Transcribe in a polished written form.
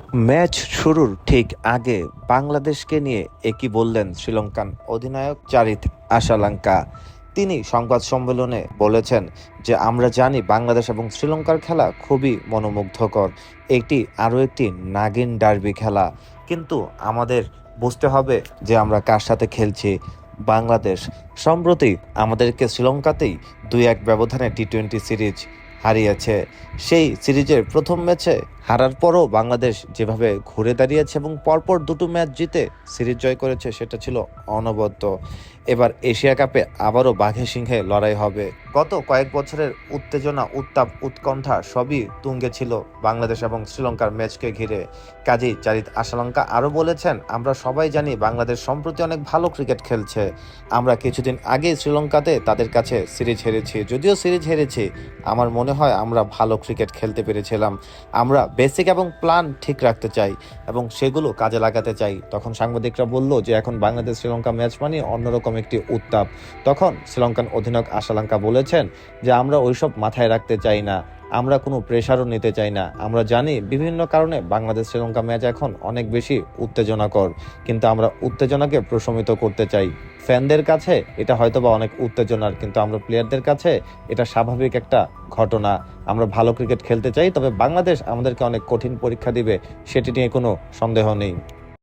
Match শুরুর ঠিক আগে বাংলাদেশকে নিয়ে একই বললেন শ্রীলঙ্কান অধিনায়ক চারিত আশালাঙ্কা। তিনি সংবাদ সম্মেলনে বলেছেন যে আমরা জানি বাংলাদেশ এবং শ্রীলঙ্কার খেলা খুবই মনোমুগ্ধকর, এটি আরও একটি নাগিন ডার্বি খেলা, কিন্তু আমাদের বুঝতে হবে যে আমরা কার সাথে খেলছি। বাংলাদেশ সম্প্রতি আমাদেরকে শ্রীলঙ্কাতেই 2-1 ব্যবধানে টি-20 সিরিজ হারিয়েছে। সেই সিরিজের প্রথম ম্যাচে হারার পরও বাংলাদেশ যেভাবে ঘুরে দাঁড়িয়েছে এবং পরপর দুটো ম্যাচ জিতে সিরিজ জয় করেছে, সেটা ছিল অনবদ্য। এবার এশিয়া কাপে আবারও বাঘে সিংহে লড়াই হবে। গত কয়েক বছরের উত্তেজনা, উত্তাপ, উৎকণ্ঠা সবই তুঙ্গে ছিল বাংলাদেশ এবং শ্রীলঙ্কার ম্যাচকে ঘিরে। কাজী চারিত আশালঙ্কা আরও বলেছেন, আমরা সবাই জানি বাংলাদেশ সম্প্রতি অনেক ভালো ক্রিকেট খেলছে। আমরা কিছুদিন আগেই শ্রীলঙ্কাতে তাদের কাছে সিরিজ হেরেছি, যদিও সিরিজ হেরেছি, আমার মনে হয় আমরা ভালো ক্রিকেট খেলতে পেরেছিলাম। আমরা বেসিক এবং প্ল্যান ঠিক রাখতে চাই এবং সেগুলো কাজে লাগাতে চাই। তখন সাংবাদিকরা বলল যে এখন বাংলাদেশ শ্রীলঙ্কা ম্যাচ মানে অন্যরকম একটি উত্তাপ। তখন শ্রীলঙ্কান অধিনায়ক আশালঙ্কা বলেছেন যে আমরা ওইসব মাথায় রাখতে চাই না, আমরা কোনো প্রেশারও নিতে চাই না। আমরা জানি বিভিন্ন কারণে বাংলাদেশ শ্রীলঙ্কা ম্যাচ এখন অনেক বেশি উত্তেজনাকর, কিন্তু আমরা উত্তেজনাকে প্রশমিত করতে চাই। ফ্যানদের কাছে এটা হয়তোবা অনেক উত্তেজনার, কিন্তু আমরা প্লেয়ারদের কাছে এটা স্বাভাবিক একটা ঘটনা। আমরা ভালো ক্রিকেট খেলতে চাই, তবে বাংলাদেশ আমাদেরকে অনেক কঠিন পরীক্ষা দিবে, সেটি নিয়ে কোনো সন্দেহ নেই।